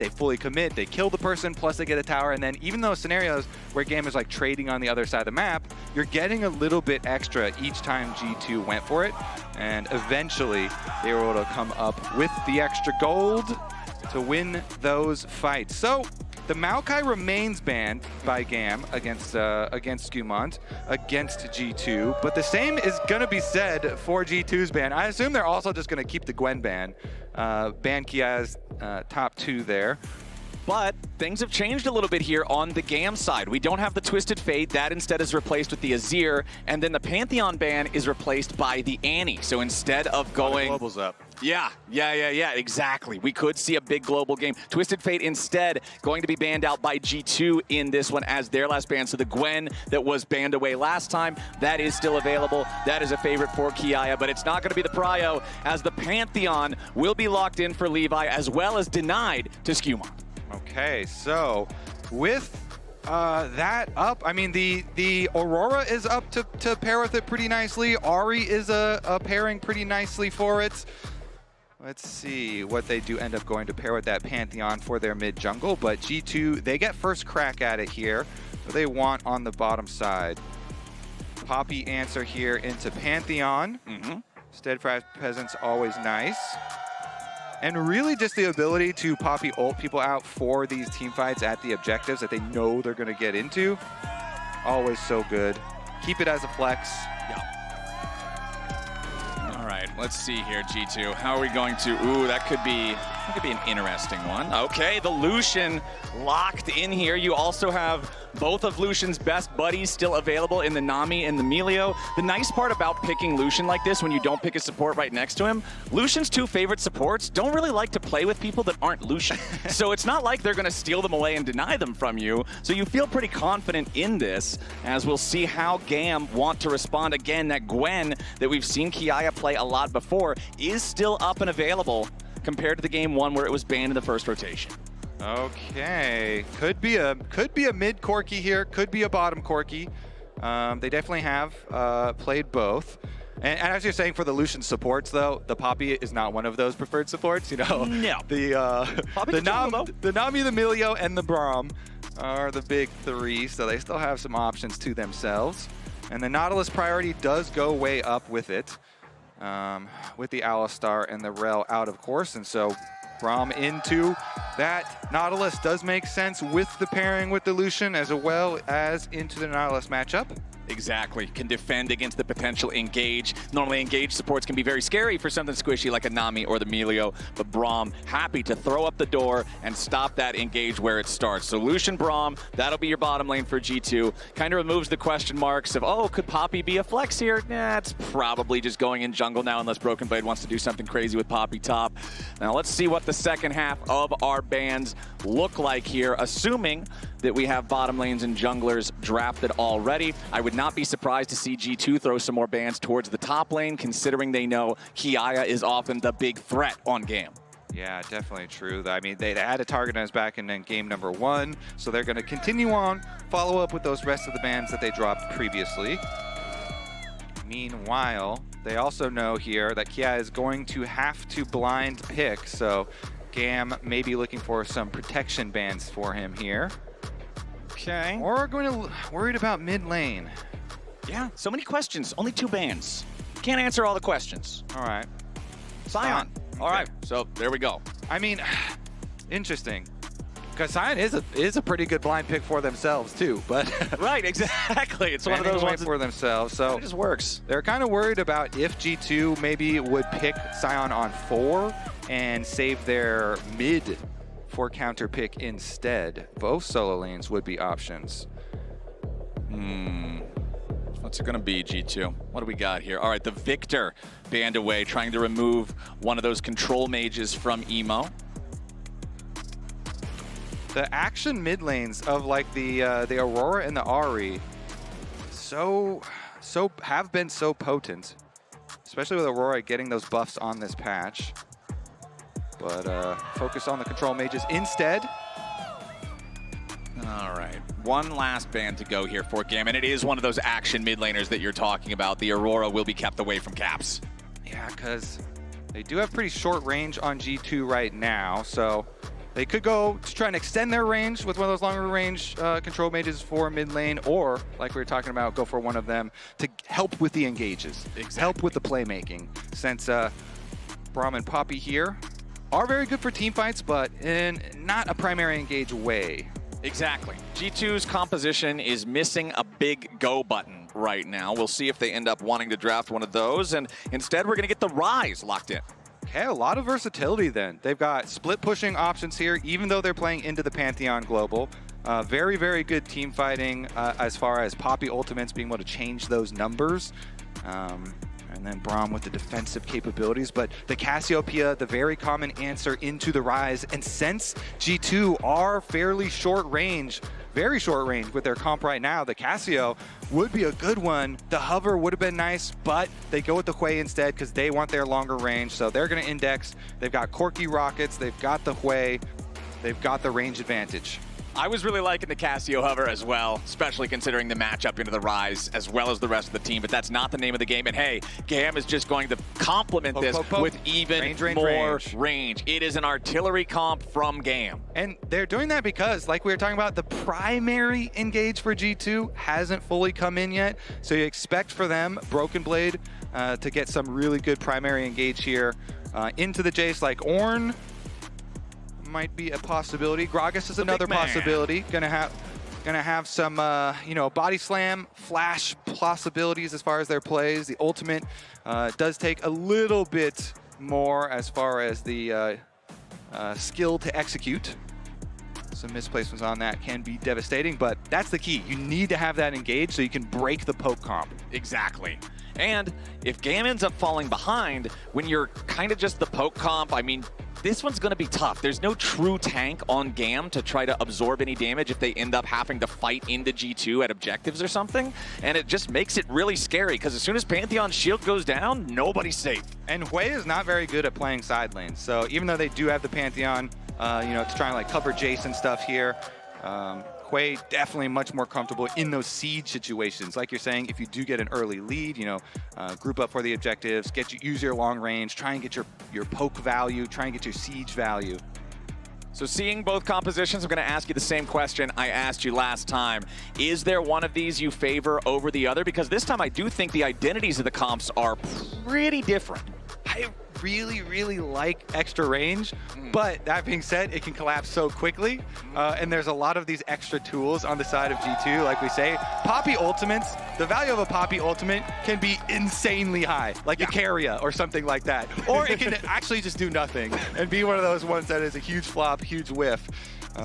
they fully commit, they kill the person, plus they get a tower, and then even those scenarios where GAM is like trading on the other side of the map, you're getting a little bit extra each time G2 went for it, and eventually they were able to come up with the extra gold to win those fights. So the Maokai remains banned by GAM against Skumont, against G2, but the same is gonna be said for G2's ban. I assume they're also just gonna keep the Gwen ban. Ban Kia's top 2 there. But things have changed a little bit here on the GAM side. We don't have the Twisted Fate. That instead is replaced with the Azir. And then the Pantheon ban is replaced by the Annie. So instead of going... Global's up. Yeah, exactly. We could see a big global game. Twisted Fate instead going to be banned out by G2 in this one as their last ban. So the Gwen that was banned away last time, that is still available. That is a favorite for Kiaya, but it's not going to be the prio as the Pantheon will be locked in for Levi as well as denied to Skumont. Okay, so with that up, I mean, the Aurora is up to pair with it pretty nicely. Ahri is a pairing pretty nicely for it. Let's see what they do end up going to pair with that Pantheon for their mid jungle, but G2, they get first crack at it here. What they want on the bottom side. Poppy answer here into Pantheon. Steadfast Peasant's always nice. And really just the ability to Poppy ult people out for these team fights at the objectives that they know they're going to get into. Always so good. Keep it as a flex. All right, let's see here, G2. How are we going to... Ooh, that could be an interesting one. Okay, the Lucian locked in here. You also have both of Lucian's best buddies still available in the Nami and the Melio. The nice part about picking Lucian like this, when you don't pick a support right next to him, Lucian's 2 favorite supports don't really like to play with people that aren't Lucian. So it's not like they're going to steal them away and deny them from you. So you feel pretty confident in this, as we'll see how GAM want to respond. Again, that Gwen that we've seen Kiaya play a lot before is still up and available compared to the game 1 where it was banned in the first rotation. Okay, could be a mid Corki here, could be a bottom Corki. They definitely have played both. And as you're saying, for the Lucian supports though, the Poppy is not one of those preferred supports. You know, no. the Nami, the Melio, and the Braum are the big 3, so they still have some options to themselves. And the Nautilus priority does go way up with it, with the Alistar and the Rel out, of course, and so Braum into that Nautilus does make sense with the pairing with the Lucian as well as into the Nautilus matchup. Exactly. Can defend against the potential engage. Normally engage supports can be very scary for something squishy like a Nami or the Melio, but Braum happy to throw up the door and stop that engage where it starts. So Lucian Braum, that'll be your bottom lane for G2. Kind of removes the question marks of, oh, could Poppy be a flex here? Nah, it's probably just going in jungle now unless Broken Blade wants to do something crazy with Poppy top. Now let's see what the second half of our bans look like here, assuming that we have bottom lanes and junglers drafted already. I would not be surprised to see G2 throw some more bans towards the top lane, considering they know Kiaya is often the big threat on GAM. Yeah, definitely true. I mean, they had a target on his back in game number 1, so they're going to continue on, follow up with those rest of the bans that they dropped previously. Meanwhile, they also know here that Kiaya is going to have to blind pick, so GAM may be looking for some protection bans for him here. Okay. Or worried about mid lane. Yeah, so many questions, only 2 bans. Can't answer all the questions. All right. Sion. Okay. All right, so there we go. I mean, interesting. Because Sion is a pretty good blind pick for themselves too, but right, exactly. It's one of those ones for themselves. So it just works. They're kind of worried about if G2 maybe would pick Sion on 4 and save their mid for counter pick instead. Both solo lanes would be options. What's it gonna be, G2? What do we got here? All right, the Victor banned away, trying to remove one of those control mages from Emo. The action mid lanes of like the Aurora and the Ahri have been so potent, especially with Aurora getting those buffs on this patch. But focus on the control mages instead. All right, one last ban to go here for GAM, and it is one of those action mid laners that you're talking about. The Aurora will be kept away from caps. Yeah, because they do have pretty short range on G2 right now, so They could go to try and extend their range with one of those longer range control mages for mid lane, or, like we were talking about, go for one of them to help with the engages, help with the playmaking. Since Braum and Poppy here are very good for team fights, but in not a primary engage way. Exactly. G2's composition is missing a big go button right now. We'll see if they end up wanting to draft one of those, and instead we're going to get the Rise locked in. Okay, a lot of versatility then. They've got split pushing options here, even though they're playing into the Pantheon Global. Very, very good team fighting as far as Poppy ultimates being able to change those numbers. And then Braum with the defensive capabilities. But the Cassiopeia, the very common answer into the Rise. And since G2 are fairly short range, very short range with their comp right now, the Cassio would be a good one. The Hover would have been nice, but they go with the Hui instead because they want their longer range. So they're going to index. They've got Corki rockets. They've got the Hui. They've got the range advantage. I was really liking the Cassio Hover as well, especially considering the matchup into the Rise as well as the rest of the team, but that's not the name of the game. And hey, GAM is just going to complement this with even more range. It is an artillery comp from GAM. And they're doing that because, like we were talking about, the primary engage for G2 hasn't fully come in yet. So you expect for them, Broken Blade, to get some really good primary engage here. Into the Jace, like Ornn might be a possibility. Gragas is another possibility. Gonna have some body slam, flash possibilities as far as their plays. The ultimate does take a little bit more as far as the skill to execute. Some misplacements on that can be devastating, but that's the key. You need to have that engaged so you can break the poke comp. Exactly. And if GAM ends up falling behind, when you're kind of just the poke comp, I mean, this one's going to be tough. There's no true tank on GAM to try to absorb any damage if they end up having to fight into G2 at objectives or something. And it just makes it really scary because as soon as Pantheon's shield goes down, nobody's safe. And Hui is not very good at playing side lanes. So even though they do have the Pantheon, to try and like cover Jace and stuff here, Hui definitely much more comfortable in those siege situations. Like you're saying, if you do get an early lead, group up for the objectives, use your long range, try and get your poke value, try and get your siege value. So seeing both compositions, I'm going to ask you the same question I asked you last time. Is there one of these you favor over the other? Because this time I do think the identities of the comps are pretty different. I really, really like extra range, but that being said, it can collapse so quickly, and there's a lot of these extra tools on the side of G2, like we say. Poppy ultimates, the value of a Poppy ultimate can be insanely high, like a Keria or something like that. Or it can actually just do nothing and be one of those ones that is a huge flop, huge whiff.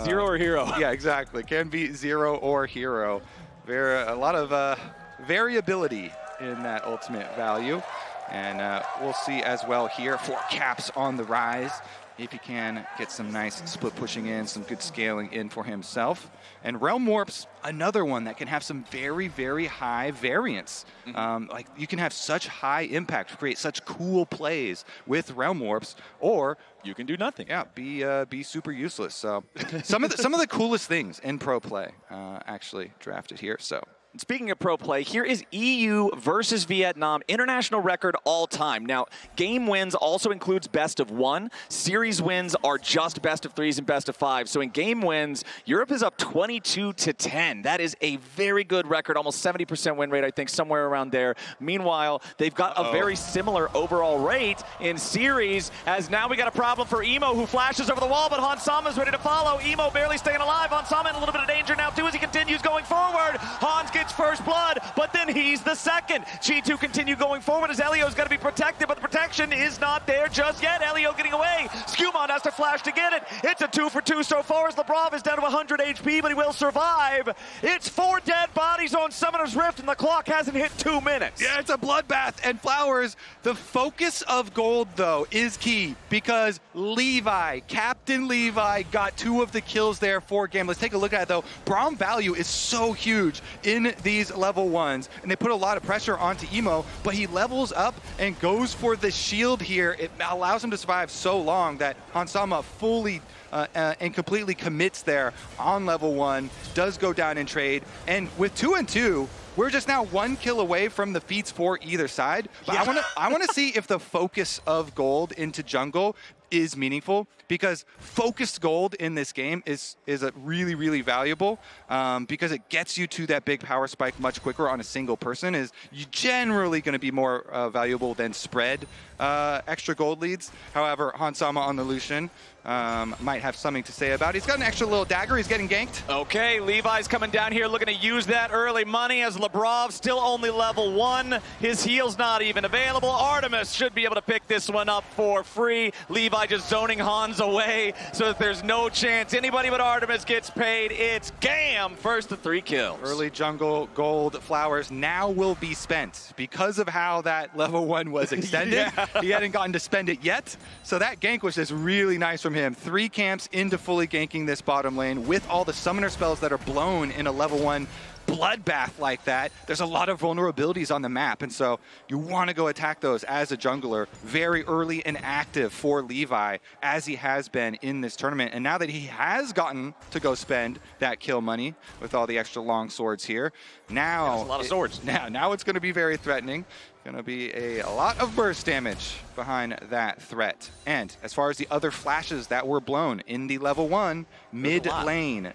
Zero or hero. Yeah, exactly. Can be zero or hero. A lot of variability in that ultimate value. And we'll see as well here for Caps on the Rise, if he can get some nice split pushing in, some good scaling in for himself. And Realm Warp's another one that can have some very, very high variance. Like you can have such high impact, create such cool plays with Realm Warps, or you can do nothing. Yeah, be super useless. So some of the coolest things in pro play actually drafted here. So. Speaking of pro play, here is EU versus Vietnam, international record all time. Now, game wins also includes best of 1. Series wins are just best of 3s and best of 5. So in game wins, Europe is up 22-10. That is a very good record, almost 70% win rate, I think, somewhere around there. Meanwhile, they've got a very similar overall rate in series, as now we got a problem for Emo, who flashes over the wall, but Hans Sama's ready to follow. Emo barely staying alive. Hans Sama in a little bit of danger now, too, as he continues going forward. Hans gets first blood, but then he's the second. G2 continue going forward as Elio's got to be protected, but the protection is not there just yet. Elio getting away. Skumon has to flash to get it. It's a 2-for-2 so far as Lebrov is down to 100 HP, but he will survive. It's 4 dead bodies on Summoner's Rift, and the clock hasn't hit 2 minutes. Yeah, it's a bloodbath. And Flowers, the focus of gold, though, is key because Captain Levi, got 2 of the kills there for GAM. Let's take a look at it, though. Braum value is so huge in these level 1s, and they put a lot of pressure onto Emo, but he levels up and goes for the shield here. It allows him to survive so long that Hansama fully and completely commits there on level 1, does go down in trade, and with 2 and 2, we're just now 1 kill away from the feats for either side. But I want to see if the focus of gold into jungle is meaningful, because focused gold in this game is a really valuable, because it gets you to that big power spike much quicker on a single person. Is generally going to be more valuable than spread extra gold leads. However, Hansama on the Lucian might have something to say about it. He's got an extra little dagger. He's getting ganked. Okay, Levi's coming down here looking to use that early money as Lebrov still only level 1. His heal's not even available. Artemis should be able to pick this one up for free. Levi just zoning Hans away so that there's no chance anybody but Artemis gets paid. It's GAM first to 3 kills. Early jungle gold flowers now will be spent because of how that level 1 was extended. Yeah. He hadn't gotten to spend it yet. So that gank was just really nice from him. 3 camps into fully ganking this bottom lane with all the summoner spells that are blown in a level 1 bloodbath like that. There's a lot of vulnerabilities on the map, and so you want to go attack those as a jungler very early and active for Levi, as he has been in this tournament. And now that he has gotten to go spend that kill money with all the extra long swords here, now that's a lot of swords. Now it's going to be very threatening. Going to be a lot of burst damage behind that threat. And as far as the other flashes that were blown in the level 1, mid lane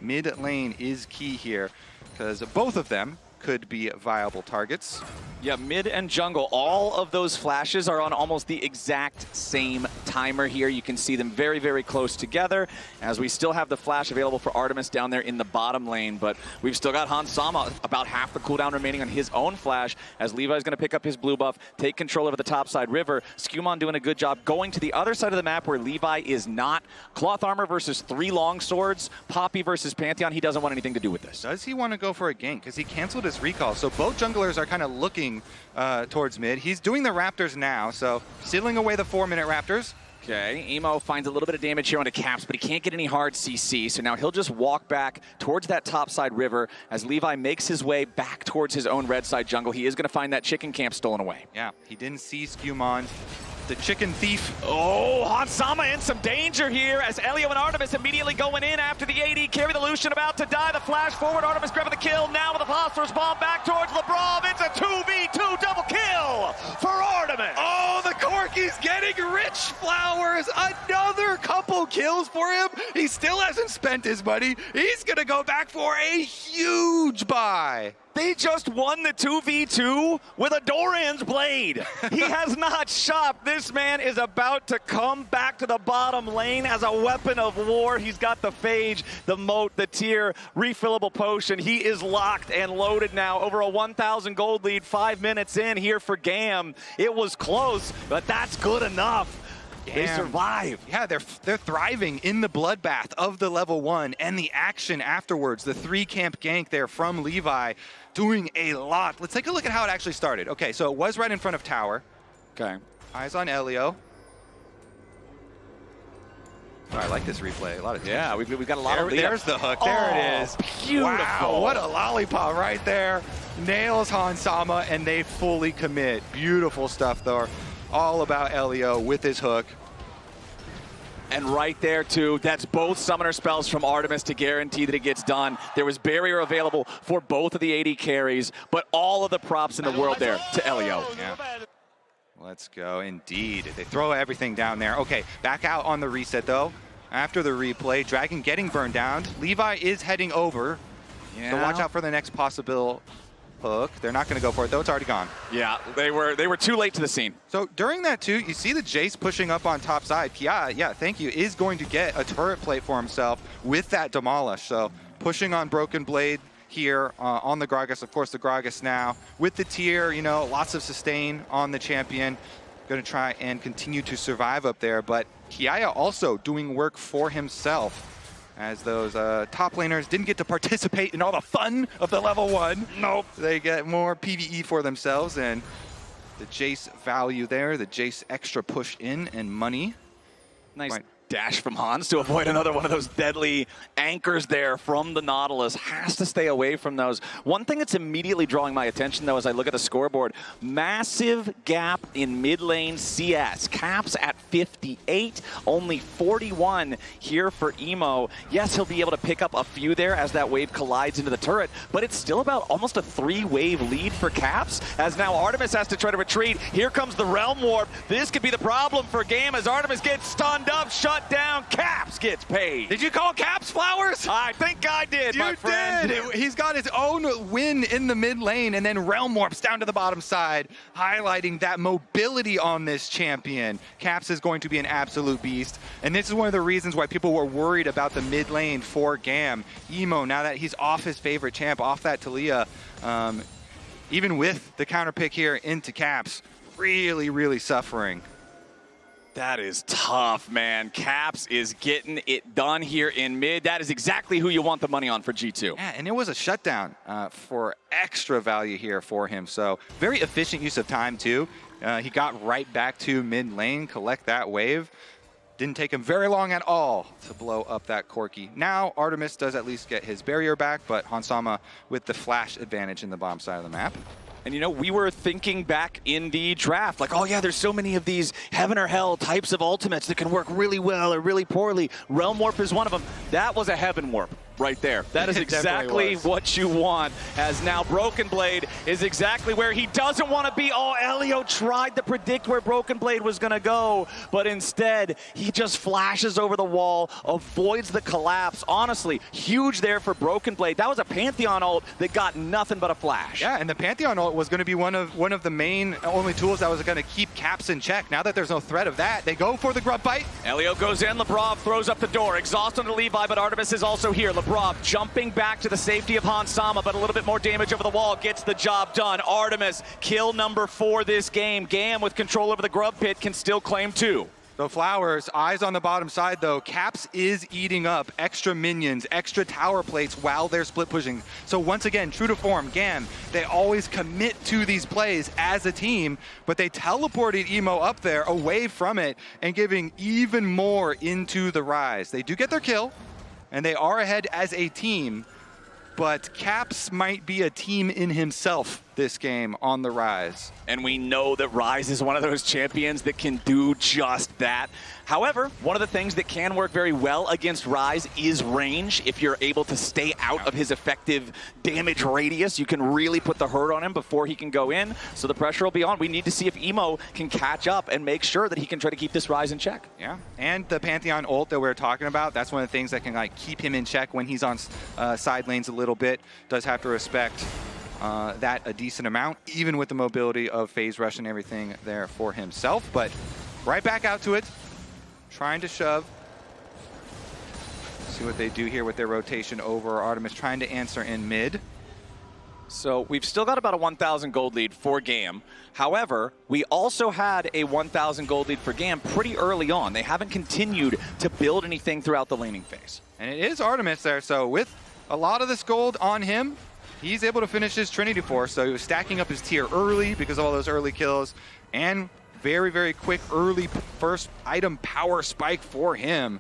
is key here, because both of them could be viable targets. Yeah, mid and jungle, all of those flashes are on almost the exact same timer here. You can see them very close together, as we still have the flash available for Artemis down there in the bottom lane, but we've still got Hansama about half the cooldown remaining on his own flash, as Levi's going to pick up his blue buff, take control over the top side river. Skumon doing a good job going to the other side of the map where Levi is not. Cloth armor versus 3 long swords, Poppy versus Pantheon. He doesn't want anything to do with this. Does he want to go for a gank? Because he canceled his recall, so both junglers are kind of looking towards mid. He's doing the Raptors now, so sealing away the 4-minute Raptors. Okay, Emo finds a little bit of damage here onto Caps, but he can't get any hard CC, so now he'll just walk back towards that topside river as Levi makes his way back towards his own red side jungle. He is going to find that chicken camp stolen away. Yeah, he didn't see Skumon, the chicken thief. Oh, Hansama in some danger here as Elio and Artemis immediately going in after the AD carry. The Lucian about to die. The flash forward. Artemis grabbing the kill now with a phosphorus bomb back towards Lebrov. It's a 2v2 double kill for Artemis. Oh, the Corky's getting rich flowers. Another couple kills for him. He still hasn't spent his money. He's going to go back for a huge buy. They just won the 2v2 with a Doran's blade. He has not shopped. This man is about to come back to the bottom lane as a weapon of war. He's got the Phage, the Moat, the Tear, refillable potion. He is locked and loaded now. Over a 1,000 gold lead, 5 minutes in here for GAM. It was close, but that's good enough. They survive. Yeah, they're thriving in the bloodbath of the level 1 and the action afterwards. The 3-camp gank there from Levi, doing a lot. Let's take a look at how it actually started. Okay, so it was right in front of tower. Okay. Eyes on Elio. Oh, I like this replay. A lot of yeah, we've got a lot of lead. There's the hook. There it is. Beautiful. Wow, what a lollipop right there. Nails Hansama, and they fully commit. Beautiful stuff, though. All about Elio with his hook. And right there, too, that's both summoner spells from Artemis to guarantee that it gets done. There was barrier available for both of the AD carries, but all of the props in the world there to Elio. Yeah. Let's go, indeed. They throw everything down there. Okay, back out on the reset, though. After the replay, Dragon getting burned down. Levi is heading over. Yeah. So watch out for the next possible hook. They're not going to go for it, though. It's already gone. Yeah, they were too late to the scene. So during that, too, you see the Jace pushing up on top side. Kia, yeah, thank you, is going to get a turret plate for himself with that Demolish. So pushing on Broken Blade here on the Gragas. Of course, the Gragas now with the tier, you know, lots of sustain on the champion. Going to try and continue to survive up there. But Kia also doing work for himself, as those top laners didn't get to participate in all the fun of the level 1. Nope. They get more PvE for themselves, and the Jace value there, the Jace extra push in and money. Nice dash from Hans to avoid another one of those deadly anchors there from the Nautilus. Has to stay away from those. One thing that's immediately drawing my attention, though, as I look at the scoreboard, massive gap in mid lane CS. Caps at 58, only 41 here for Emo. Yes, he'll be able to pick up a few there as that wave collides into the turret, but it's still about almost a 3-wave lead for Caps, as now Artemis has to try to retreat. Here comes the Realm Warp. This could be the problem for GAM as Artemis gets stunned up, shut down. Caps gets paid. Did you call Caps flowers? I think I did, my friend. You did. He's got his own win in the mid lane, and then Realm Warps down to the bottom side, highlighting that mobility on this champion. Caps is going to be an absolute beast, and this is one of the reasons why people were worried about the mid lane for GAM. Emo, now that he's off his favorite champ, off that Talia, even with the counter pick here into Caps, really, really suffering. That is tough, man. Caps is getting it done here in mid. That is exactly who you want the money on for G2. Yeah, and it was a shutdown for extra value here for him. So very efficient use of time, too. He got right back to mid lane, collect that wave. Didn't take him very long at all to blow up that Corki. Now, Artemis does at least get his barrier back, but Hansama with the flash advantage in the bottom side of the map. And, you know, we were thinking back in the draft, like, oh, yeah, there's so many of these heaven or hell types of ultimates that can work really well or really poorly. Realm Warp is one of them. That was a heaven warp right there. That is exactly what you want, as now Broken Blade is exactly where he doesn't want to be. Oh, Elio tried to predict where Broken Blade was going to go, but instead he just flashes over the wall, avoids the collapse. Honestly, huge there for Broken Blade. That was a Pantheon ult that got nothing but a flash. Yeah, and the Pantheon ult was going to be one of the main only tools that was going to keep Caps in check. Now that there's no threat of that, they go for the grub bite. Elio goes in, Lebrov throws up the door. Exhaust on the Levi, but Artemis is also here. Lebrov jumping back to the safety of Hansama, but a little bit more damage over the wall gets the job done. Artemis, kill number 4 this game. GAM with control over the grub pit can still claim 2. So Flowers, eyes on the bottom side though. Caps is eating up extra minions, extra tower plates while they're split pushing. So once again, true to form, GAM, they always commit to these plays as a team, but they teleported Emo up there away from it and giving even more into the Rise. They do get their kill, and they are ahead as a team, but Caps might be a team in himself this game on the Rise. And we know that Rise is one of those champions that can do just that. However, one of the things that can work very well against Rise is range. If you're able to stay out of his effective damage radius, you can really put the hurt on him before he can go in. So the pressure will be on. We need to see if Emo can catch up and make sure that he can try to keep this Rise in check. Yeah, and the Pantheon ult that we're talking about, that's one of the things that can like keep him in check when he's on side lanes a little bit. Does have to respect that a decent amount, even with the mobility of phase rush and everything there for himself. But right back out to it, trying to shove. See what they do here with their rotation over. Artemis trying to answer in mid. So we've still got about a 1,000 gold lead for GAM. However, we also had a 1,000 gold lead for GAM pretty early on. They haven't continued to build anything throughout the laning phase. And it is Artemis there, so with a lot of this gold on him, he's able to finish his Trinity Force. So he was stacking up his tier early because of all those early kills, and very, very quick early first item power spike for him.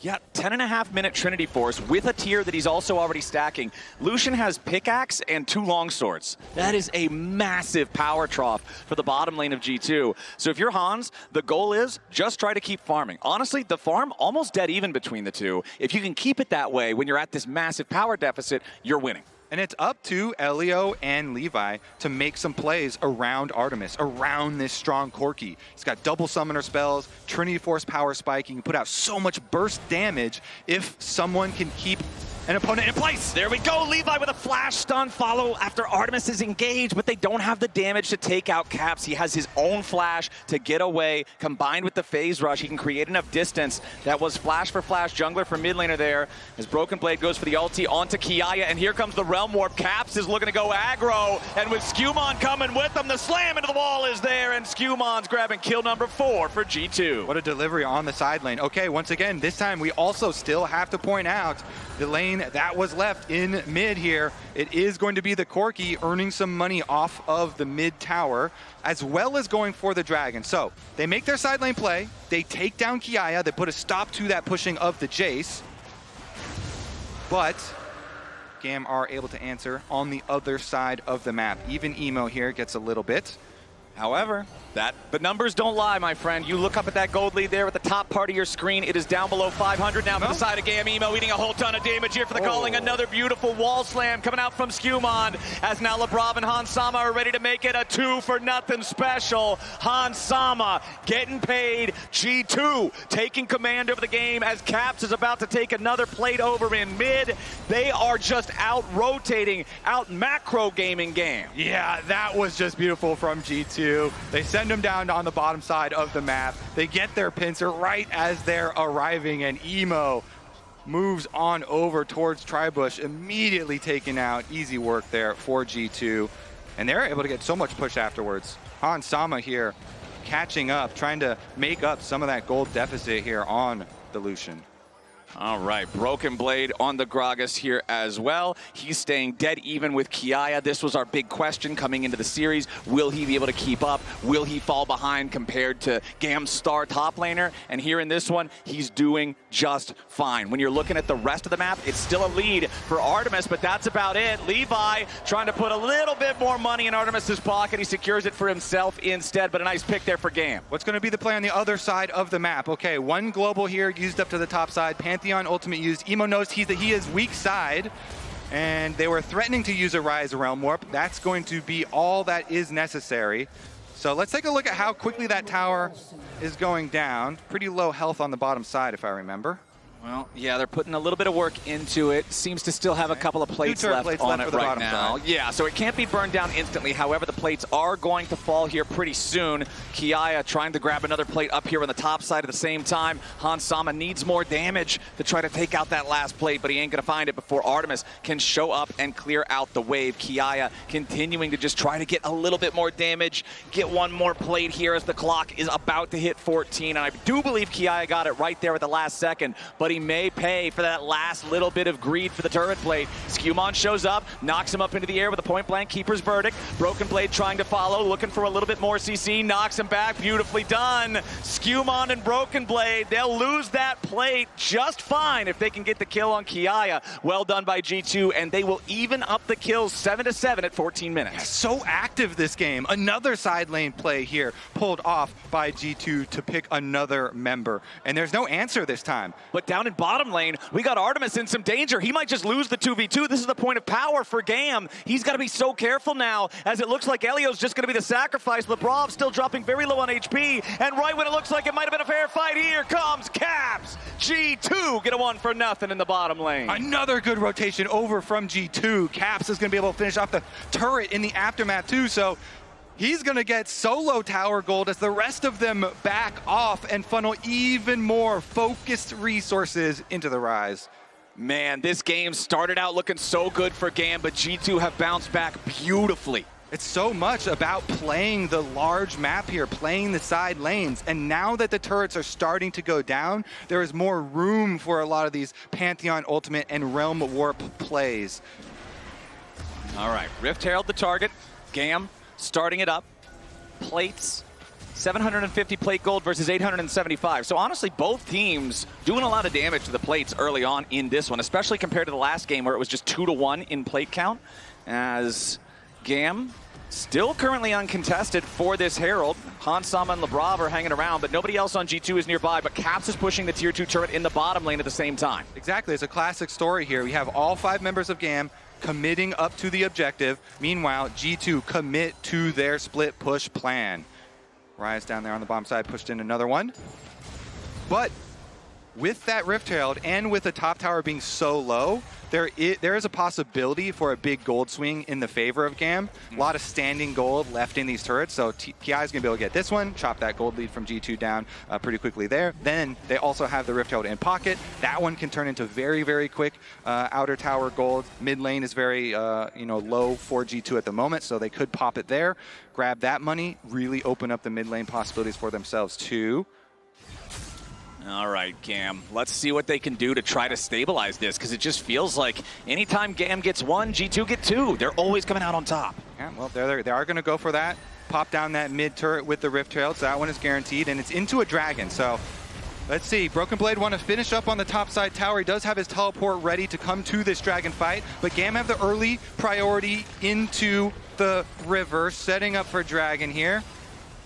Yeah, 10.5-minute Trinity Force with a tier that he's also already stacking. Lucian has pickaxe and 2 longswords. That is a massive power trough for the bottom lane of G2. So if you're Hans, the goal is just try to keep farming. Honestly, the farm almost dead even between the two. If you can keep it that way when you're at this massive power deficit, you're winning. And it's up to Elio and Levi to make some plays around Artemis, around this strong Corki. He's got double summoner spells, Trinity Force power spike. He can put out so much burst damage if someone can keep an opponent in place. There we go. Levi with a flash stun follow after Artemis is engaged, but they don't have the damage to take out Caps. He has his own flash to get away. Combined with the phase rush, he can create enough distance. That was flash for flash, jungler for mid laner there. As Broken Blade goes for the ulti onto Kiaya, and here comes the Realm Warp. Caps is looking to go aggro, and with Skumon coming with him, the slam into the wall is there, and Skumon's grabbing kill number 4 for G2. What a delivery on the side lane. Okay, once again, this time we also still have to point out the lane lane that was left in mid here. It is going to be the Corki earning some money off of the mid tower, as well as going for the dragon. So they make their side lane play, they take down Kiaya, they put a stop to that pushing of the Jace, but GAM are able to answer on the other side of the map. Even Emo here gets a little bit. However, the numbers don't lie, my friend. You look up at that gold lead there at the top part of your screen. It is down below 500 now for the side of GAM. Emo eating a whole ton of damage here for the calling. Another beautiful wall slam coming out from Skewmon, as now LeBron and Hans Sama are ready to make it a 2-for-nothing special. Hans Sama getting paid. G2 taking command over the game as Caps is about to take another plate over in mid. They are just out rotating, out macro gaming GAM. Yeah, that was just beautiful from G2. They send them down on the bottom side of the map. They get their pincer right as they're arriving, and Emo moves on over towards Tribush, immediately taken out. Easy work there for G2, and they're able to get so much push afterwards. Hans Sama here catching up, trying to make up some of that gold deficit here on the Lucian. All right, Broken Blade on the Gragas here as well. He's staying dead even with Kiaya. This was our big question coming into the series. Will he be able to keep up? Will he fall behind compared to GAM's star top laner? And here in this one, he's doing just fine. When you're looking at the rest of the map, it's still a lead for Artemis, but that's about it. Levi trying to put a little bit more money in Artemis's pocket. He secures it for himself instead, but a nice pick there for GAM. What's going to be the play on the other side of the map? Okay, one global here used up to the top side. Pantheon ultimate used. Emo knows he is weak side, and they were threatening to use a Rise Realm Warp. That's going to be all that is necessary. So let's take a look at how quickly that tower is going down. Pretty low health on the bottom side, if I remember. Well, yeah, they're putting a little bit of work into it. Seems to still have a couple of plates left on it right now. Yeah, so it can't be burned down instantly. However, the plates are going to fall here pretty soon. Kiaya trying to grab another plate up here on the top side at the same time. Hans Sama needs more damage to try to take out that last plate, but he ain't going to find it before Artemis can show up and clear out the wave. Kiaya continuing to just try to get a little bit more damage, get one more plate here as the clock is about to hit 14. And I do believe Kiaya got it right there at the last second, but he may pay for that last little bit of greed for the turret plate. Skewmon shows up, knocks him up into the air with a point-blank keeper's verdict. Broken Blade trying to follow, looking for a little bit more CC, knocks him back, beautifully done. Skewmon and Broken Blade, they'll lose that plate just fine if they can get the kill on Kiaya. Well done by G2, and they will even up the kills 7-7 at 14 minutes. Yeah, so active this game. Another side lane play here, pulled off by G2 to pick another member, and there's no answer this time. But down in bottom lane, we got Artemis in some danger. He might just lose the 2v2. This is the point of power for GAM. He's got to be so careful now, as it looks like Elio's just going to be the sacrifice. Lebrov still dropping very low on HP, and right when it looks like it might have been a fair fight, here comes Caps. G2 get a 1-for-0 in the bottom lane. Another good rotation over from G2. Caps is going to be able to finish off the turret in the aftermath too, so he's going to get solo tower gold as the rest of them back off and funnel even more focused resources into the Rise. Man, this game started out looking so good for GAM, but G2 have bounced back beautifully. It's so much about playing the large map here, playing the side lanes, and now that the turrets are starting to go down, there is more room for a lot of these Pantheon Ultimate and Realm Warp plays. All right, Rift Herald the target. GAM starting it up. Plates, 750 plate gold versus 875. So honestly, both teams doing a lot of damage to the plates early on in this one, especially compared to the last game where it was just 2-1 in plate count, as GAM still currently uncontested for this Herald. Hans Sama and Lebrov are hanging around, but nobody else on G2 is nearby, but Caps is pushing the tier 2 turret in the bottom lane at the same time. Exactly, it's a classic story here. We have all 5 members of GAM committing up to the objective. Meanwhile, G2 commit to their split push plan. Rise down there on the bottom side, pushed in another one. But with that Rift Herald and with the top tower being so low, there is a possibility for a big gold swing in the favor of GAM. A lot of standing gold left in these turrets, so Kiai is going to be able to get this one, chop that gold lead from G2 down pretty quickly there. Then they also have the Rift Herald in pocket. That one can turn into very quick outer tower gold. Mid lane is very low for G2 at the moment, so they could pop it there, grab that money, really open up the mid lane possibilities for themselves too. All right, GAM. Let's see what they can do to try to stabilize this, because it just feels like anytime GAM gets one, G2 get two. They're always coming out on top. Yeah, well, they are going to go for that. Pop down that mid turret with the Rift Trail, so that one is guaranteed, and it's into a dragon. So let's see. Broken Blade want to finish up on the top side tower. He does have his teleport ready to come to this dragon fight, but GAM have the early priority into the river, setting up for dragon here.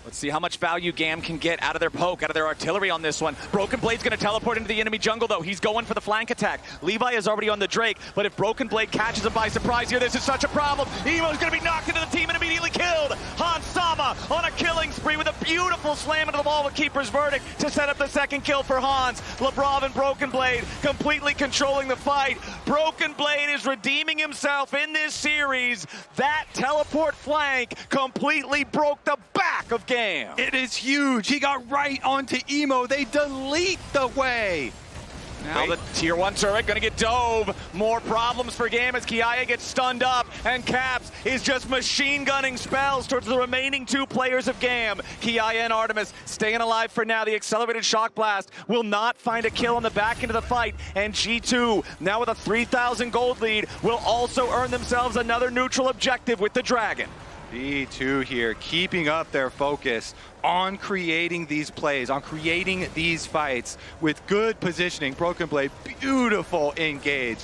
Let's see how much value GAM can get out of their poke, out of their artillery on this one. Broken Blade's going to teleport into the enemy jungle, though. He's going for the flank attack. Levi is already on the Drake, but if Broken Blade catches him by surprise here, this is such a problem. Emo's going to be knocked into the team and immediately killed. Hans Sama on a killing spree with a beautiful slam into the wall with Keeper's Verdict to set up the second kill for Hans. Labrov and Broken Blade completely controlling the fight. Broken Blade is redeeming himself in this series. That teleport flank completely broke the back of GAM. It is huge. He got right onto Emo. They delete the way. Now the tier 1 turret gonna get dove. More problems for GAM as Kiaya gets stunned up, and Caps is just machine gunning spells towards the remaining 2 players of GAM. Kiaya and Artemis staying alive for now. The accelerated shock blast will not find a kill on the back end of the fight, and G2, now with a 3,000 gold lead, will also earn themselves another neutral objective with the Dragon. G2 here, keeping up their focus on creating these plays, on creating these fights with good positioning. Broken Blade, beautiful engage.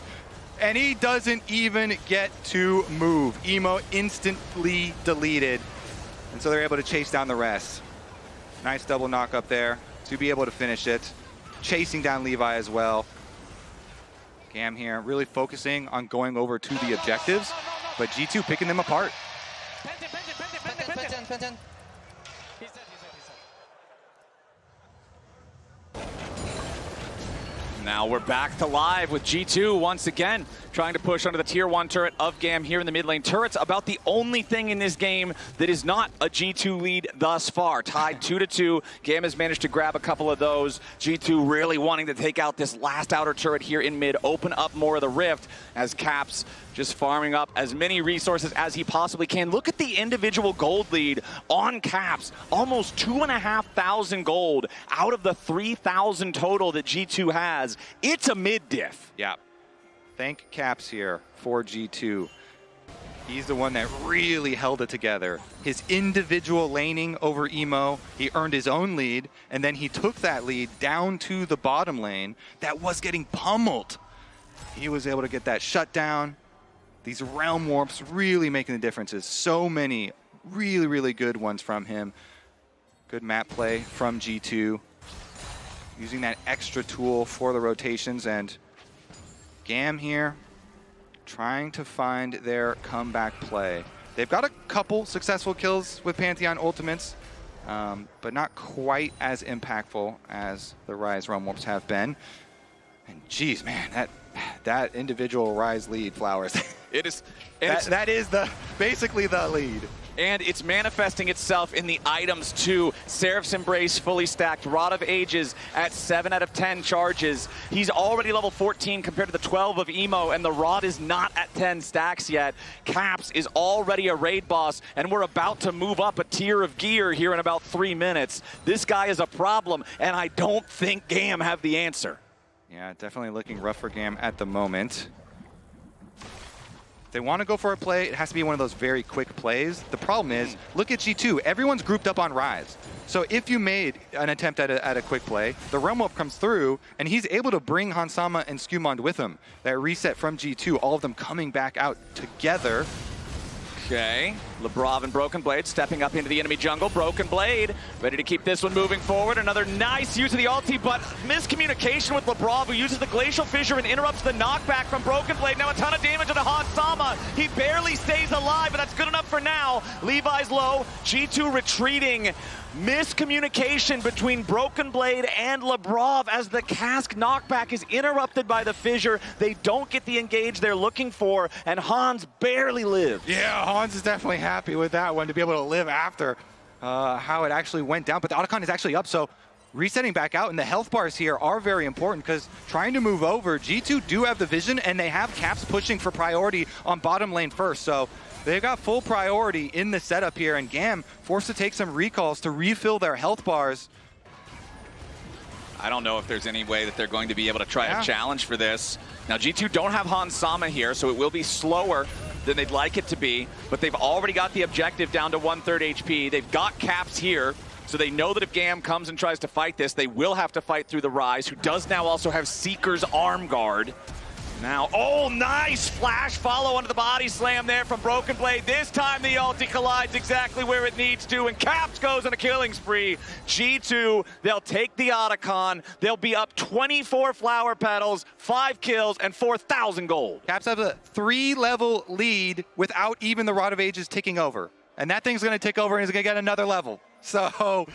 And he doesn't even get to move. Emo instantly deleted. And so they're able to chase down the rest. Nice double knock up there to be able to finish it. Chasing down Levi as well. GAM here really focusing on going over to the objectives, but G2 picking them apart. Now we're back to live with G2 once again, trying to push under the tier 1 turret of GAM here in the mid lane. Turret's about the only thing in this game that is not a G2 lead thus far. Tied 2-2. GAM has managed to grab a couple of those. G2 really wanting to take out this last outer turret here in mid, open up more of the rift as Caps just farming up as many resources as he possibly can. Look at the individual gold lead on Caps. Almost 2,500 gold out of the 3,000 total that G2 has. It's a mid diff. Yeah. Thank Caps here for G2. He's the one that really held it together. His individual laning over Emo, he earned his own lead, and then he took that lead down to the bottom lane that was getting pummeled. He was able to get that shut down. These realm warps really making the differences. So many really, really good ones from him. Good map play from G2. Using that extra tool for the rotations, and GAM here trying to find their comeback play. They've got a couple successful kills with Pantheon ultimates, but not quite as impactful as the Ryze realm warps have been. And geez, man, that individual Ryze lead, Flowers. It is. That is basically the lead. And it's manifesting itself in the items too. Seraph's Embrace fully stacked. Rod of Ages at 7 out of 10 charges. He's already level 14 compared to the 12 of Emo, and the Rod is not at 10 stacks yet. Caps is already a raid boss, and we're about to move up a tier of gear here in about 3 minutes. This guy is a problem, and I don't think GAM have the answer. Yeah, definitely looking rough for GAM at the moment. If they want to go for a play, it has to be one of those very quick plays. The problem is, look at G2. Everyone's grouped up on Ryze. So if you made an attempt at a quick play, the Realm Warp comes through, and he's able to bring Hansama and Skumond with him. That reset from G2, all of them coming back out together. Okay, Labrov and Broken Blade stepping up into the enemy jungle. Broken Blade ready to keep this one moving forward. Another nice use of the ulti, but miscommunication with Labrov, who uses the Glacial Fissure and interrupts the knockback from Broken Blade. Now a ton of damage to Hansama. He barely stays alive, but that's good enough for now. Levi's low, G2 retreating. Miscommunication between Broken Blade and Labrov as the cask knockback is interrupted by the fissure. They don't get the engage they're looking for, and Hans barely lives. Yeah, Hans is definitely happy with that one to be able to live after how it actually went down. But the Otacon is actually up, so resetting back out, and the health bars here are very important because trying to move over, G2 do have the vision, and they have Caps pushing for priority on bottom lane first. So they've got full priority in the setup here, and GAM forced to take some recalls to refill their health bars. I don't know if there's any way that they're going to be able to try a challenge for this. Now, G2 don't have Hans Sama here, so it will be slower than they'd like it to be, but they've already got the objective down to 1/3 HP. They've got Caps here, so they know that if GAM comes and tries to fight this, they will have to fight through the Rise, who does now also have Seeker's arm guard. Now, oh, nice flash follow under the body slam there from Broken Blade. This time the ulti collides exactly where it needs to, and Caps goes on a killing spree. G2, they'll take the Otacon. They'll be up 24 flower petals, 5 kills, and 4,000 gold. Caps have a 3-level lead without even the Rod of Ages ticking over. And that thing's going to tick over and he's going to get another level. So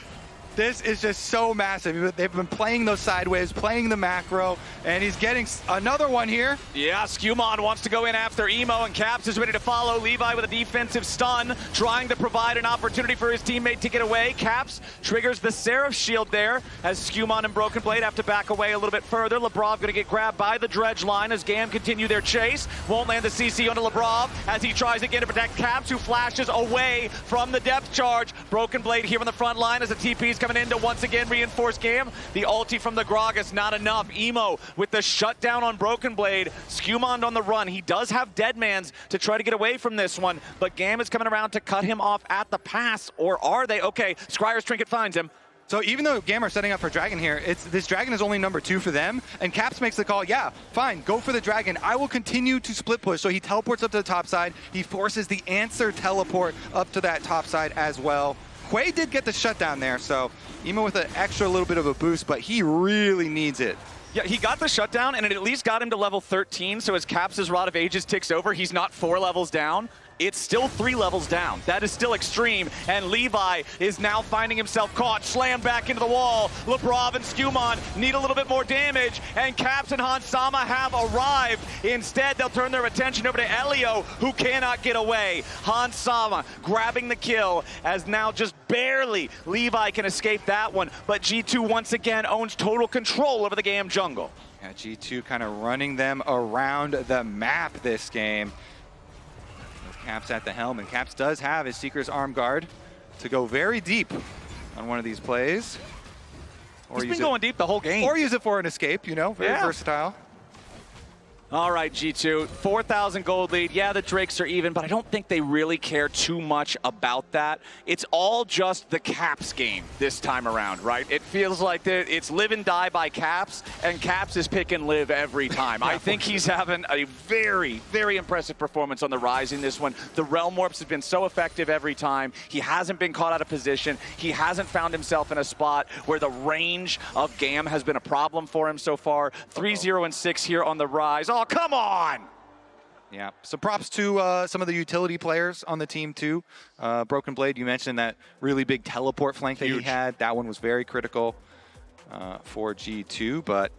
this is just so massive. They've been playing those sideways, playing the macro, and he's getting another one here. Yeah, Skewmon wants to go in after Emo, and Caps is ready to follow. Levi with a defensive stun, trying to provide an opportunity for his teammate to get away. Caps triggers the Seraph shield there, as Skewmon and Broken Blade have to back away a little bit further. Lebrov going to get grabbed by the Dredge line as GAM continue their chase. Won't land the CC onto Lebrov as he tries again to protect Caps, who flashes away from the depth charge. Broken Blade here on the front line as the TP is coming in to once again reinforce GAM. The ulti from the Gragas, not enough. Emo with the shutdown on Broken Blade. Skewmon on the run. He does have Deadmans to try to get away from this one, but GAM is coming around to cut him off at the pass, or are they? Okay, Scryer's Trinket finds him. So even though GAM are setting up for Dragon here, this Dragon is only number 2 for them, and Caps makes the call, yeah, fine, go for the Dragon. I will continue to split push. So he teleports up to the top side. He forces the answer teleport up to that top side as well. Quay did get the shutdown there, so Emo with an extra little bit of a boost, but he really needs it. Yeah, he got the shutdown, and it at least got him to level 13, so as Caps' Rod of Ages ticks over, he's not 4 levels down. It's still 3 levels down. That is still extreme, and Levi is now finding himself caught, slammed back into the wall. Lebrov and Skewmon need a little bit more damage, and Caps and Hans Sama have arrived. Instead, they'll turn their attention over to Elio, who cannot get away. Hans Sama grabbing the kill, as now just barely Levi can escape that one, but G2 once again owns total control over the GAM jungle. Yeah, G2 kind of running them around the map this game. Caps at the helm, and Caps does have his Seeker's arm guard to go very deep on one of these plays. Or he's been going deep the whole game. Or use it for an escape, you know, very versatile. All right, G2, 4,000 gold lead. Yeah, the Drakes are even, but I don't think they really care too much about that. It's all just the Caps game this time around, right? It feels like it's live and die by Caps, and Caps is pick and live every time. I think he's having a very, very impressive performance on the Rise in this one. The Realm Warps have been so effective every time. He hasn't been caught out of position. He hasn't found himself in a spot where the range of GAM has been a problem for him so far. 3-0 and 6 here on the Rise. Oh, come on! Yeah, so props to some of the utility players on the team too. Broken Blade, you mentioned that really big teleport flank that he had. That one was very critical for G2, but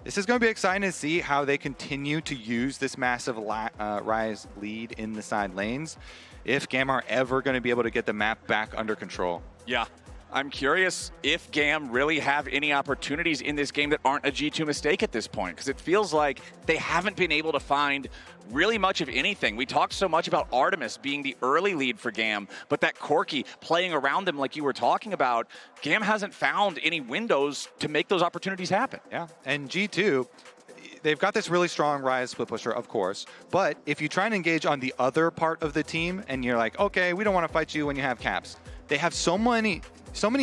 this is going to be exciting to see how they continue to use this massive Rise lead in the side lanes. If GAM are ever going to be able to get the map back under control. Yeah. I'm curious if GAM really have any opportunities in this game that aren't a G2 mistake at this point, because it feels like they haven't been able to find really much of anything. We talked so much about Artemis being the early lead for GAM, but that Corki playing around them like you were talking about, GAM hasn't found any windows to make those opportunities happen. Yeah, and G2, they've got this really strong Rise split pusher, of course, but if you try and engage on the other part of the team and you're like, okay, we don't want to fight you when you have Caps, they have so many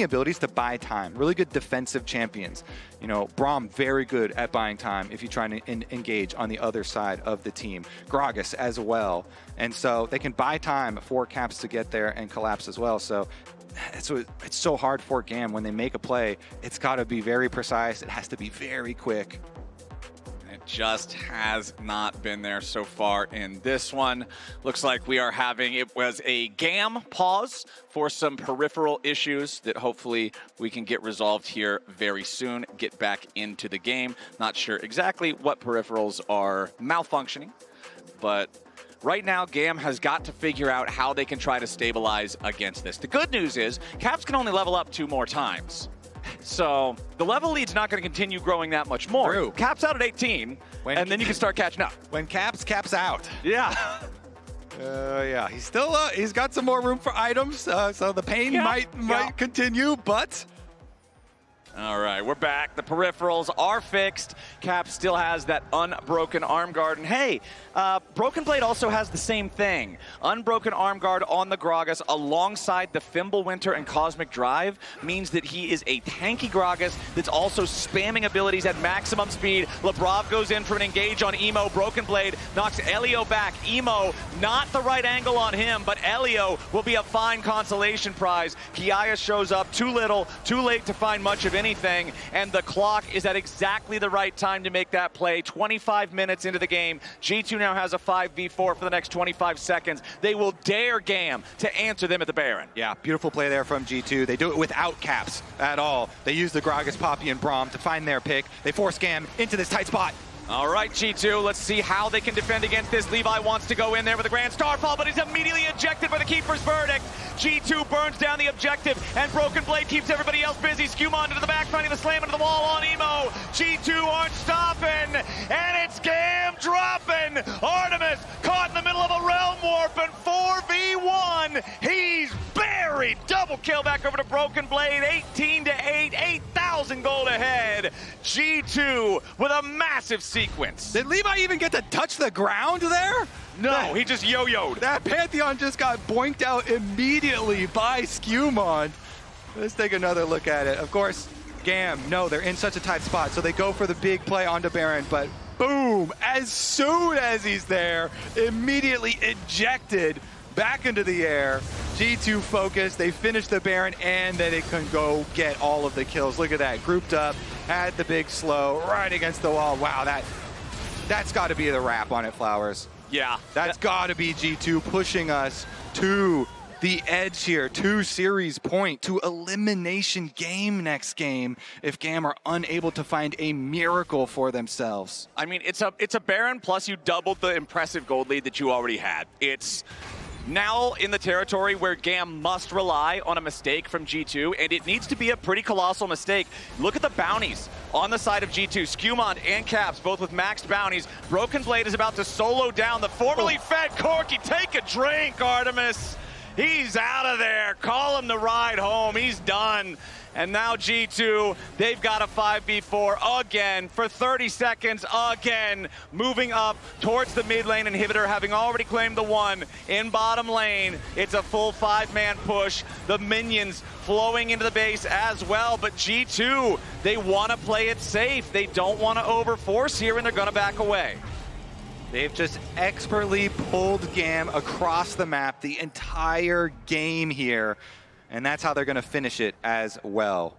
abilities to buy time. Really good defensive champions. You know, Braum, very good at buying time if you try to engage on the other side of the team. Gragas as well. And so they can buy time for Caps to get there and collapse as well. So it's so hard for GAM when they make a play. It's got to be very precise. It has to be very quick. Just has not been there so far in this one. Looks like we are having, it was a GAM pause for some peripheral issues that hopefully we can get resolved here very soon, get back into the game. Not sure exactly what peripherals are malfunctioning, but right now, GAM has got to figure out how they can try to stabilize against this. The good news is, Caps can only level up 2 more times. So the level lead's not going to continue growing that much more. True. Caps out at 18, and then you can start catching up. When Caps out. Yeah. Yeah, he's got some more room for items, so the pain might continue, but All right, we're back. The peripherals are fixed. Cap still has that unbroken arm guard. And hey, Broken Blade also has the same thing. Unbroken arm guard on the Gragas alongside the Fimbulwinter and Cosmic Drive means that he is a tanky Gragas that's also spamming abilities at maximum speed. Labrov goes in for an engage on Emo. Broken Blade knocks Elio back. Emo, not the right angle on him, but Elio will be a fine consolation prize. Kiaya shows up too little, too late to find much of anything, and the clock is at exactly the right time to make that play. 25 minutes into the game, G2 now has a 5v4 for the next 25 seconds. They will dare GAM to answer them at the Baron. Yeah, beautiful play there from G2. They do it without caps at all. They use the Gragas, Poppy, and Braum to find their pick. They force GAM into this tight spot. All right, G2, let's see how they can defend against this. Levi wants to go in there with a Grand Starfall, but he's immediately ejected by the Keeper's Verdict. G2 burns down the objective, and Broken Blade keeps everybody else busy. Skewmon into the back, finding the slam into the wall on Emo. G2 aren't stopping, and it's GAM dropping. Artemis caught in the middle of a Realm Warp, and 4v1. He's buried. Double kill back over to Broken Blade, 18-8, 8,000 gold ahead. G2 with a massive sequence. Did Levi even get to touch the ground there? No, he just yo-yoed. That Pantheon just got boinked out immediately by Skewmon. Let's take another look at it. Of course, GAM, no, they're in such a tight spot, so they go for the big play onto Baron, but boom, as soon as he's there, immediately ejected back into the air. G2 focused, they finish the Baron, and then they can go get all of the kills. Look at that, grouped up, had the big slow right against the wall. Wow, that's got to be the wrap on it, Flowers. Yeah. That's got to be G2 pushing us to the edge here, to series point, to elimination game next game if GAM are unable to find a miracle for themselves. I mean, it's a Baron, plus you doubled the impressive gold lead that you already had. It's now in the territory where GAM must rely on a mistake from G2, and it needs to be a pretty colossal mistake. Look at the bounties on the side of G2. Skewmon and Caps, both with maxed bounties. Broken Blade is about to solo down the formerly fed Corki. Take a drink, Artemis. He's out of there. Call him to ride home. He's done. And now G2, they've got a 5v4 again for 30 seconds again, moving up towards the mid lane inhibitor, having already claimed the one in bottom lane. It's a full 5-man push. The minions flowing into the base as well, but G2, they want to play it safe. They don't want to overforce here, and they're going to back away. They've just expertly pulled GAM across the map the entire game here, and that's how they're going to finish it as well.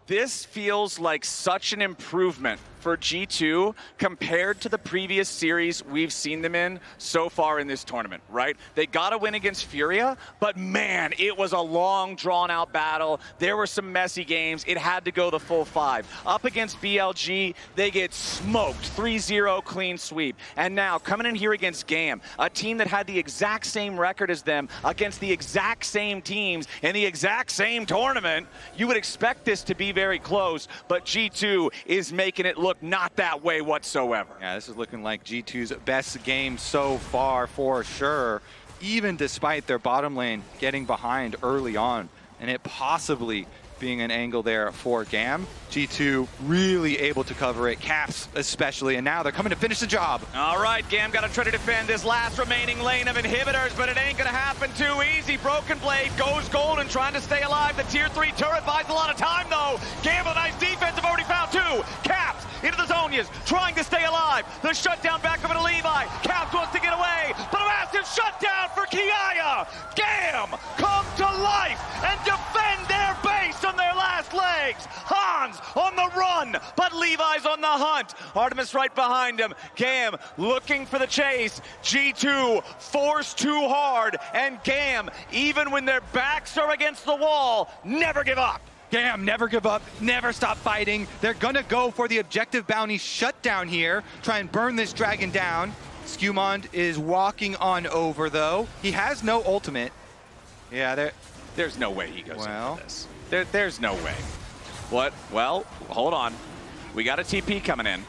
This feels like such an improvement for G2 compared to the previous series we've seen them in so far in this tournament, right? They got a win against Furia, but man, it was a long, drawn-out battle. There were some messy games. It had to go the full 5. Up against BLG, they get smoked, 3-0 clean sweep. And now, coming in here against GAM, a team that had the exact same record as them against the exact same teams in the exact same tournament, you would expect this to be very close, but G2 is making it look not that way whatsoever. Yeah, this is looking like G2's best game so far for sure, even despite their bottom lane getting behind early on, and it possibly being an angle there for GAM. G2 really able to cover it, Caps especially, and now they're coming to finish the job. All right, GAM got to try to defend this last remaining lane of inhibitors, but it ain't gonna happen too easy. Broken Blade goes golden, trying to stay alive. The tier 3 turret buys a lot of time though. GAM with a nice defense, have already found 2. Caps into the Zonias, trying to stay alive. The shutdown back over to Levi. Caps wants to get away, but a massive shutdown for Kiaya. GAM come to life and defend their base on their last legs. Hans on the run, but Levi's on the hunt. Artemis right behind him. GAM looking for the chase. G2 forced too hard, and GAM, even when their backs are against the wall, never give up. GAM, never give up, never stop fighting. They're gonna go for the objective bounty shutdown here, try and burn this dragon down. Skewmon is walking on over though. He has no ultimate. Yeah, there's no way he goes into this. There's no way. What? Well, hold on. We got a TP coming in.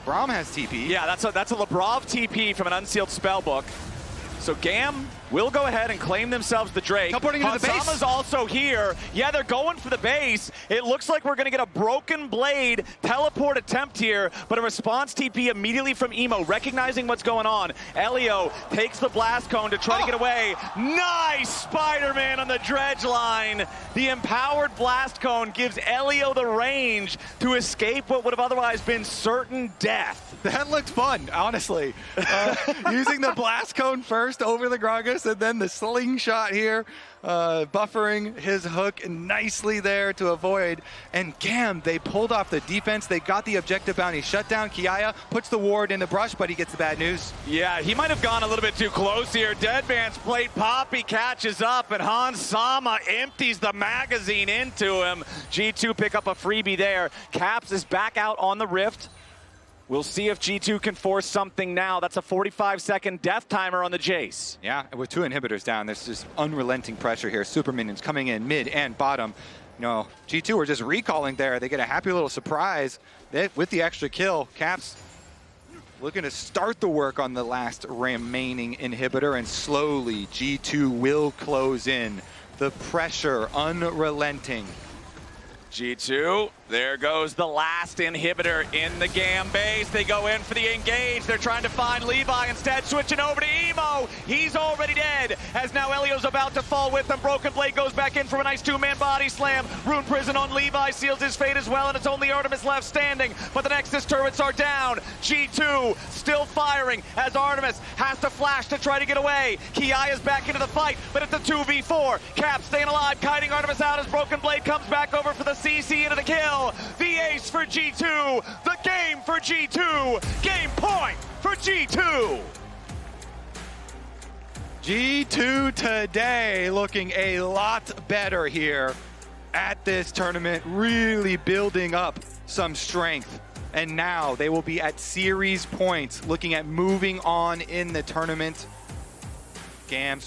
Braum has TP. Yeah, that's a Labrov TP from an unsealed spellbook. So GAM will go ahead and claim themselves the Drake. Teleporting into the base. Hansama's also here. Yeah, they're going for the base. It looks like we're going to get a broken blade teleport attempt here, but a response TP immediately from Emo, recognizing what's going on. Elio takes the blast cone to try to get away. Nice Spider-Man on the dredge line. The empowered blast cone gives Elio the range to escape what would have otherwise been certain death. That looked fun, honestly. Using the blast cone first over the Gragas, and then the slingshot here, buffering his hook nicely there to avoid. And GAM, they pulled off the defense. They got the objective bounty shut down. Kiaya puts the ward in the brush, but he gets the bad news. Yeah, he might have gone a little bit too close here. Deadman's plate Poppy catches up, and Hansama empties the magazine into him. G2 pick up a freebie there. Caps is back out on the rift. We'll see if G2 can force something now. That's a 45-second death timer on the Jace. Yeah, with 2 inhibitors down, there's just unrelenting pressure here. Super minions coming in mid and bottom. You know, G2 are just recalling there. They get a happy little surprise with the extra kill. Caps looking to start the work on the last remaining inhibitor, and slowly G2 will close in. The pressure unrelenting. G2, there goes the last inhibitor in the GAM base. They go in for the engage. They're trying to find Levi, instead switching over to Emo. He's already dead, as now Elio's about to fall with him. Broken Blade goes back in from a nice 2-man body slam. Rune Prison on Levi seals his fate as well, and it's only Artemis left standing. But the Nexus turrets are down. G2 still firing as Artemis has to flash to try to get away. Kiaya's back into the fight, but it's a 2v4. Cap staying alive, kiting Artemis out as Broken Blade comes back over for the CC into the kill. The ace for G2. The game for G2. Game point for G2. G2 today looking a lot better here at this tournament, really building up some strength. And now they will be at series points, looking at moving on in the tournament. GAM